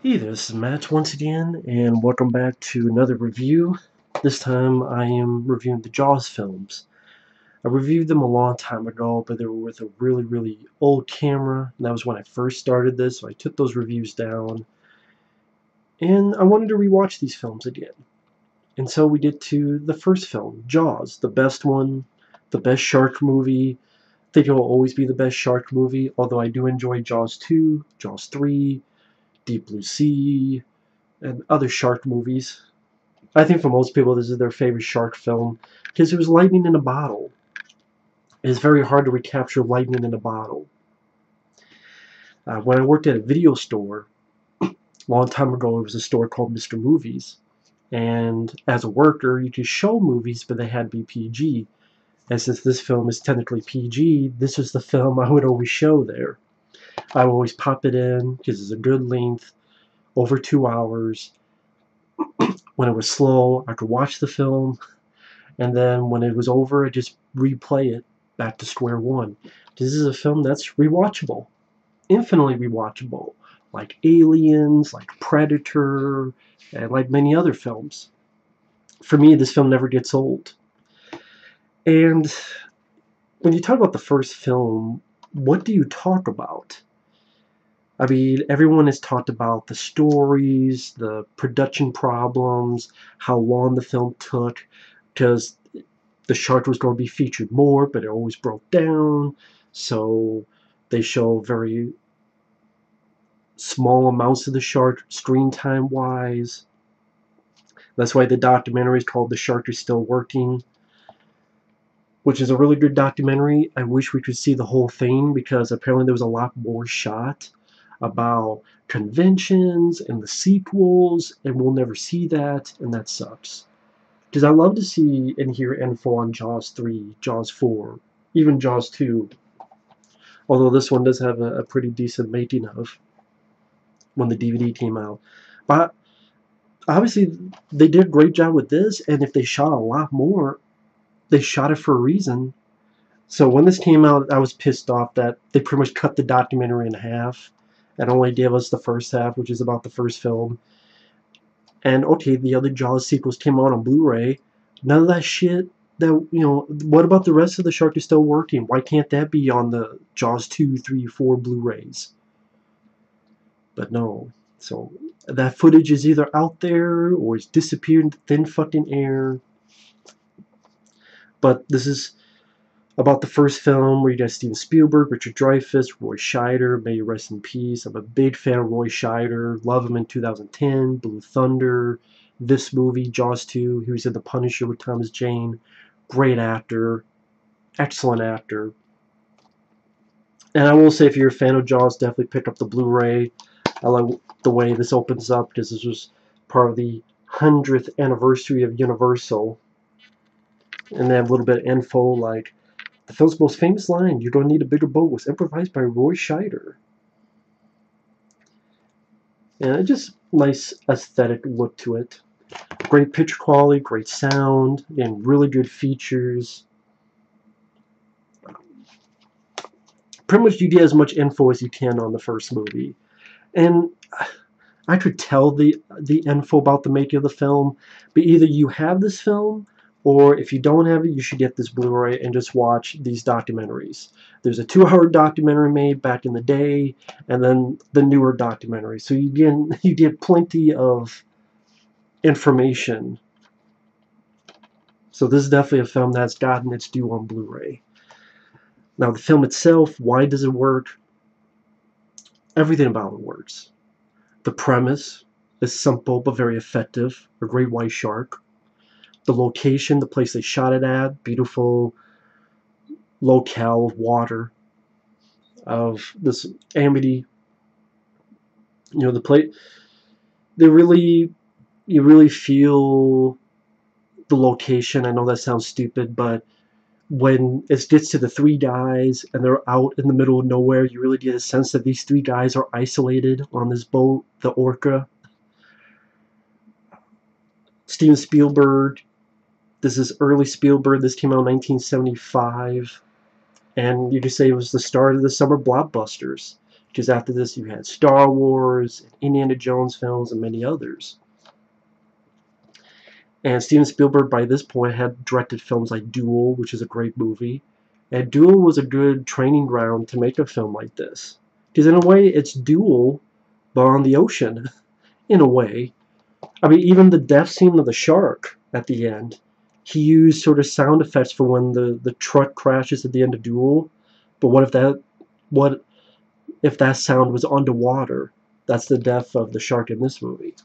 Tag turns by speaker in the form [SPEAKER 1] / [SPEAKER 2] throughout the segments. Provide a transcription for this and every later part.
[SPEAKER 1] Hey, this is Matt once again, and welcome back to another review. This time I am reviewing the Jaws films. I reviewed them a long time ago, but they were with a really old camera, and that was when I first started this, so I took those reviews down. And I wanted to rewatch these films again. And so we did to the first film, Jaws, the best one, the best shark movie. I think it will always be the best shark movie, although I do enjoy Jaws 2, Jaws 3, Deep Blue Sea, and other shark movies. I think for most people this is their favorite shark film because it was lightning in a bottle. It's very hard to recapture lightning in a bottle. When I worked at a video store, a long time ago, it was a store called Mr. Movies. And as a worker, you could show movies, but they had to be PG. And since this film is technically PG, this was the film I would always show there. I would always pop it in because it's a good length, over 2 hours. When it was slow, I could watch the film, and then when it was over, I just replay it back to square one. This is a film that's rewatchable, infinitely rewatchable, like Aliens, like Predator, and like many other films. For me, this film never gets old. And when you talk about the first film, what do you talk about? I mean, everyone has talked about the stories, the production problems, how long the film took, because the shark was going to be featured more, but it always broke down, so they show very small amounts of the shark, screen time-wise. That's why the documentary is called The Shark Is Still Working, which is a really good documentary. I wish we could see the whole thing, because apparently there was a lot more shot about conventions and the sequels, and we'll never see that, and that sucks. Because I love to see and hear info on Jaws 3, Jaws 4, even Jaws 2. Although this one does have a pretty decent making of when the DVD came out. But obviously they did a great job with this, and if they shot a lot more, they shot it for a reason. So when this came out, I was pissed off that they pretty much cut the documentary in half and only gave us the first half, which is about the first film. And okay, the other Jaws sequels came out on Blu-ray. None of that shit, what about the rest of The Shark Is Still Working? Why can't that be on the Jaws 2, 3, 4 Blu-rays? But no. So that footage is either out there or it's disappeared into thin fucking air. But this is about the first film where you got Steven Spielberg, Richard Dreyfuss, Roy Scheider, may he rest in peace. I'm a big fan of Roy Scheider. Love him in 2010, Blue Thunder, this movie, Jaws 2. He was in The Punisher with Thomas Jane. Great actor. Excellent actor. And I will say, if you're a fan of Jaws, definitely pick up the Blu-ray. I like the way this opens up, because this was part of the 100th anniversary of Universal. And they have a little bit of info like, the film's most famous line, "You don't need a bigger boat," was improvised by Roy Scheider. And just nice aesthetic look to it. Great picture quality, great sound, and really good features. Pretty much you get as much info as you can on the first movie. And I could tell the info about the making of the film, but either you have this film, or if you don't have it, you should get this Blu-ray and just watch these documentaries. There's a 2-hour documentary made back in the day, and then the newer documentary. So you get plenty of information. So this is definitely a film that's gotten its due on Blu-ray. Now the film itself, why does it work? Everything about it works. The premise is simple but very effective. A great white shark. The location, the place they shot it at, beautiful locale of water, of this Amity. The place, you really feel the location. I know that sounds stupid, but when it gets to the 3 guys and they're out in the middle of nowhere, you really get a sense that these 3 guys are isolated on this boat, the Orca. Steven Spielberg. This is early Spielberg. This came out in 1975. And you could say it was the start of the summer blockbusters. because after this you had Star Wars, Indiana Jones films, and many others. And Steven Spielberg by this point had directed films like Duel, which is a great movie. And Duel was a good training ground to make a film like this. Because in a way, it's Duel, but on the ocean, in a way. I mean, even the death scene of the shark at the end, he used sort of sound effects for when the truck crashes at the end of Duel. But what if that sound was underwater? That's the death of the shark in this movie.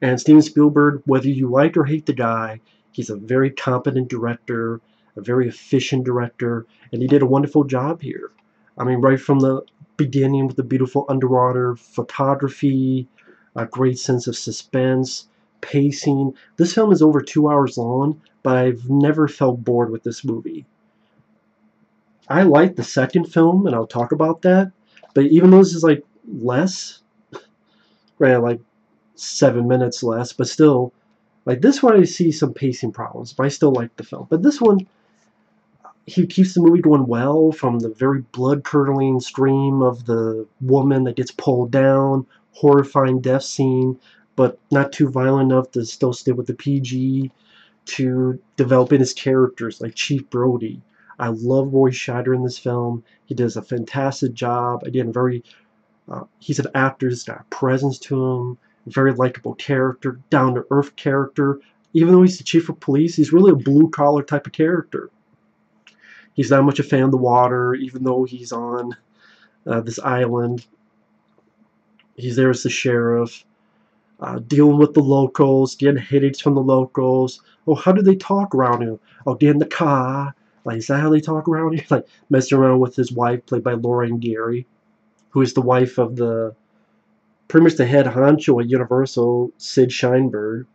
[SPEAKER 1] And Steven Spielberg, whether you like or hate the guy, he's a very competent director, a very efficient director, and he did a wonderful job here. I mean, right from the beginning with the beautiful underwater photography, a great sense of suspense, pacing. This film is over 2 hours long, but I've never felt bored with this movie. I like the second film, and I'll talk about that, but even though this is like less, right, like 7 minutes less, but still, like this one I see some pacing problems, but I still like the film. But this one, he keeps the movie going well, from the very blood-curdling scream of the woman that gets pulled down, horrifying death scene, but not too violent enough to still stay with the PG, to developing his characters like Chief Brody. I love Roy Scheider in this film. He does a fantastic job. Again, he's an actor who's got a presence to him, very likable character, down-to-earth character. Even though he's the chief of police, he's really a blue-collar type of character. He's not much a fan of the water, even though he's on this island. He's there as the sheriff, dealing with the locals, getting headaches from the locals. Oh, how do they talk around here? Oh, get in the car. Like, is that how they talk around here? Like, messing around with his wife, played by Lorraine Gary, who is the wife of pretty much the head honcho at Universal, Sid Sheinberg.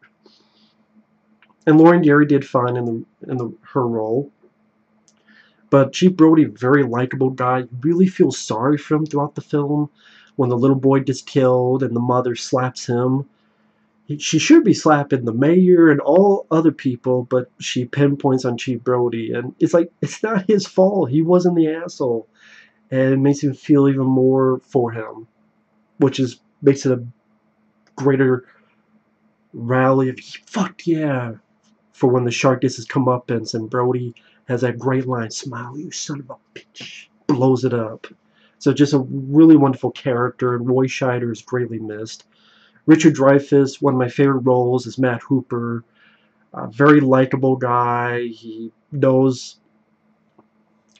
[SPEAKER 1] And Lorraine Gary did fine in her role. But Chief Brody, very likable guy. You really feel sorry for him throughout the film. When the little boy gets killed and the mother slaps him, she should be slapping the mayor and all other people, but she pinpoints on Chief Brody. And it's like, it's not his fault. He wasn't the asshole. And it makes him feel even more for him, which makes it a greater rally of, fuck yeah, for when the shark gets his comeuppance and Brody has that great line, smile, you son of a bitch, blows it up. So just a really wonderful character, and Roy Scheider is greatly missed. Richard Dreyfuss, one of my favorite roles, is Matt Hooper. A very likable guy. He knows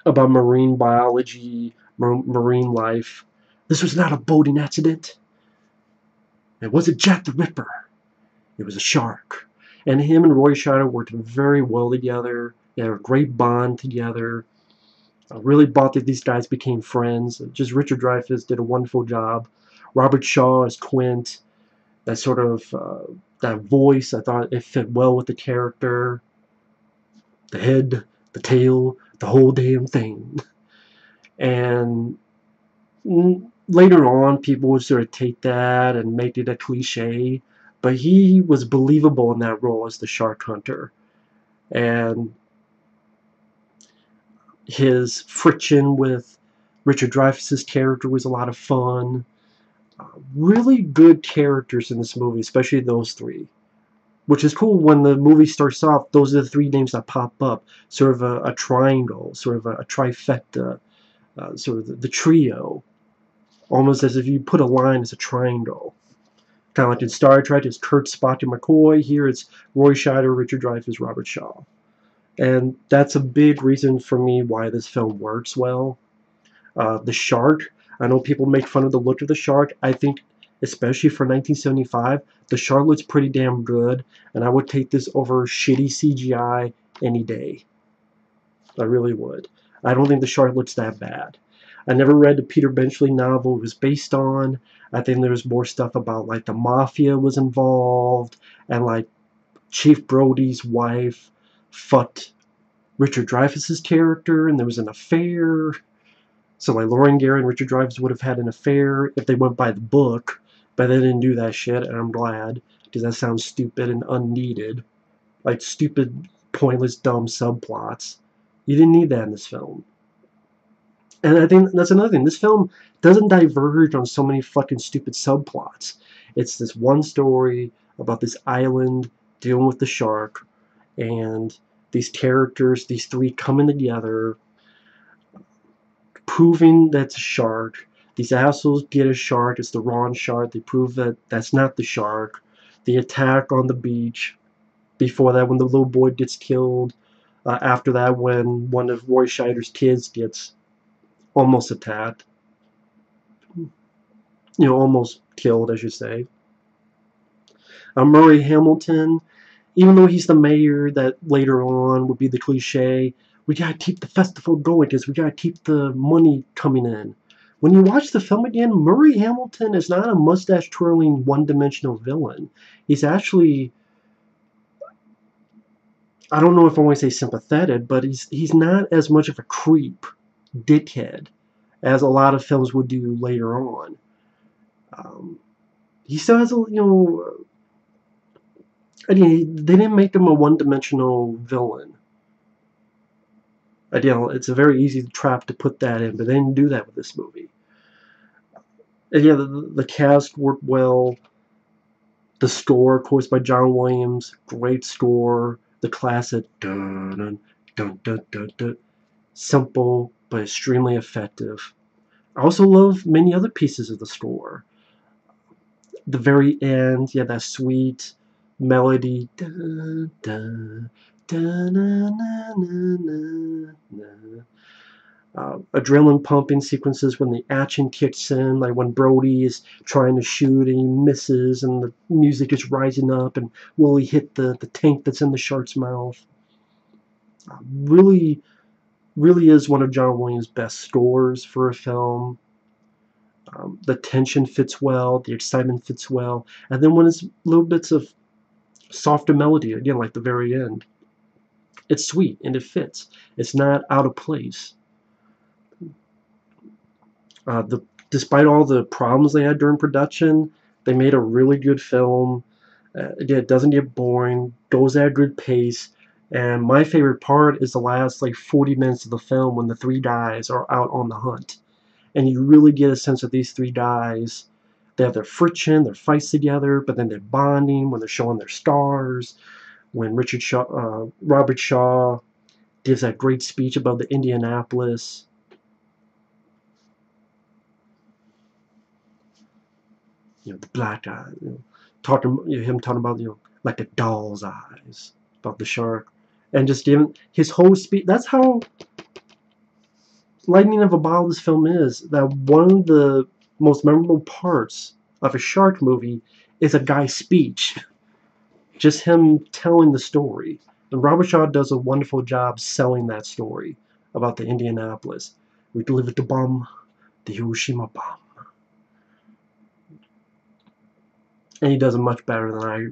[SPEAKER 1] about marine biology, marine life. This was not a boating accident. It wasn't Jack the Ripper. It was a shark. And him and Roy Scheider worked very well together. They had a great bond together. I really bought that these guys became friends. Just Richard Dreyfuss did a wonderful job. Robert Shaw as Quint. That sort of, that voice, I thought it fit well with the character. The head, the tail, the whole damn thing. And later on, people would sort of take that and make it a cliche. But he was believable in that role as the shark hunter. And his friction with Richard Dreyfuss's character was a lot of fun. Really good characters in this movie, especially those three. Which is cool. When the movie starts off, those are the three names that pop up. Sort of a triangle, sort of a trifecta, sort of the trio. Almost as if you put a line as a triangle. Kind of like in Star Trek, it's Kirk, Spock, and McCoy. Here it's Roy Scheider, Richard Dreyfuss, Robert Shaw. And that's a big reason for me why this film works well. The shark, I know people make fun of the look of the shark. I think, especially for 1975, the shark looks pretty damn good, and I would take this over shitty CGI any day. I really would. I don't think the shark looks that bad. I never read the Peter Benchley novel it was based on. I think there's more stuff about, like, the mafia was involved, and, like, Chief Brody's wife fucked Richard Dreyfuss's character, and there was an affair. So, like, Lorraine Gary and Richard Dreyfuss would have had an affair if they went by the book, but they didn't do that shit, and I'm glad, because that sounds stupid and unneeded. Like, stupid, pointless, dumb subplots. You didn't need that in this film. And I think that's another thing. This film doesn't diverge on so many fucking stupid subplots. It's this one story about this island dealing with the shark, and these characters, these three coming together, proving that's a shark. These assholes get a shark. It's the wrong shark. They prove that that's not the shark. The attack on the beach. Before that, when the little boy gets killed. After that, when one of Roy Scheider's kids gets almost attacked. Almost killed, I should say. Murray Hamilton, even though he's the mayor that later on would be the cliche, we gotta keep the festival going because we gotta keep the money coming in. When you watch the film again, Murray Hamilton is not a mustache-twirling, one-dimensional villain. He's actually, I don't know if I want to say sympathetic, but he's not as much of a creep, dickhead, as a lot of films would do later on. He still has a, again, they didn't make him a one-dimensional villain. Again, it's a very easy trap to put that in, but they didn't do that with this movie. And yeah, the cast worked well. The score, of course, by John Williams, great score. The classic dun dun dun dun dun, simple but extremely effective. I also love many other pieces of the score. The very end, yeah, that sweet melody. Dun, dun, dun, na, na, na, na. Adrenaline pumping sequences when the action kicks in, like when Brody is trying to shoot and he misses and the music is rising up and will he hit the tank that's in the shark's mouth. Really, really is one of John Williams' best scores for a film. The tension fits well, the excitement fits well, and then when it's little bits of softer melody, again, like the very end, it's sweet and it fits. It's not out of place. Despite all the problems they had during production, they made a really good film. Again, it doesn't get boring, goes at a good pace, and my favorite part is the last 40 minutes of the film when the three guys are out on the hunt. And you really get a sense of these three guys. They have their friction, their fights together, but then they're bonding when they're showing their scars. When Robert Shaw gives that great speech about the Indianapolis. The black guy, him talking about, like a doll's eyes, about the shark, and just giving his whole speech. That's how lightning of a bottle this film is. That one of the most memorable parts of a shark movie is a guy's speech, just him telling the story. And Robert Shaw does a wonderful job selling that story about the Indianapolis. We delivered the bomb, the Hiroshima bomb. And he does it much better than I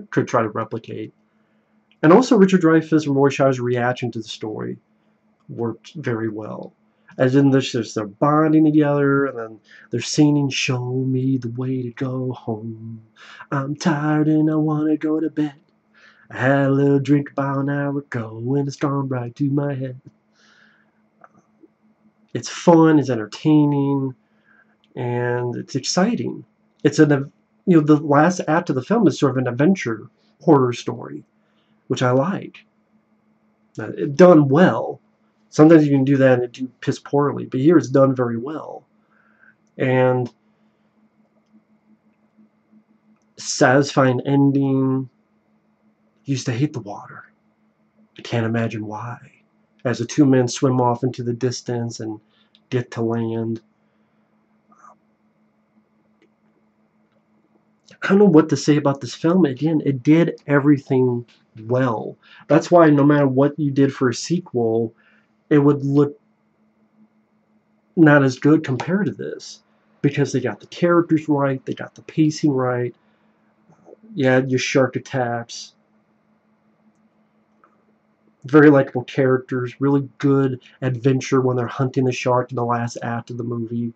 [SPEAKER 1] could try to replicate. And also Richard Dreyfuss and Roy Scheider's reaction to the story worked very well. As in they're bonding together, and then they're singing, "Show me the way to go home. I'm tired and I want to go to bed. I had a little drink about an hour ago and it's gone right to my head." It's fun, it's entertaining, and it's exciting. It's the last act of the film is sort of an adventure horror story, which I like. Done well. Sometimes you can do that and it do piss poorly, but here it's done very well. And satisfying ending. Used to hate the water. I can't imagine why. As the two men swim off into the distance and get to land. I don't know what to say about this film. Again, it did everything well. That's why no matter what you did for a sequel, it would look not as good compared to this. Because they got the characters right, they got the pacing right. You had your shark attacks. Very likable characters, really good adventure when they're hunting the shark in the last act of the movie.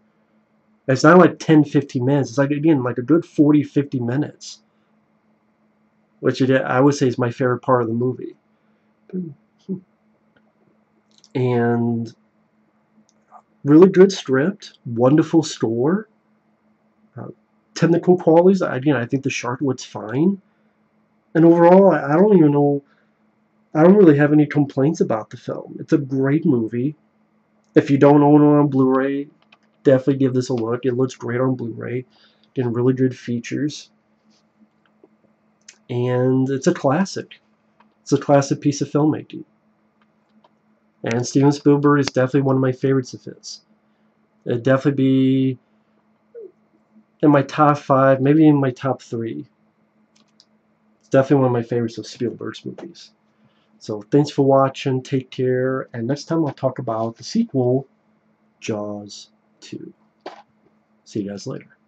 [SPEAKER 1] It's not like 10-15 minutes. It's again, like a good 40-50 minutes. Which I would say is my favorite part of the movie. And Really good script, wonderful score, technical qualities. Again, I think the shark looks fine. And overall, I don't even know, I don't really have any complaints about the film. It's a great movie. If you don't own it on Blu-ray, definitely give this a look. It looks great on Blu-ray. Getting really good features. And it's a classic. It's a classic piece of filmmaking. And Steven Spielberg is definitely one of my favorites of his. It'd definitely be in my top 5, maybe in my top 3. It's definitely one of my favorites of Spielberg's movies. So thanks for watching, take care, and next time I'll talk about the sequel, Jaws 2. See you guys later.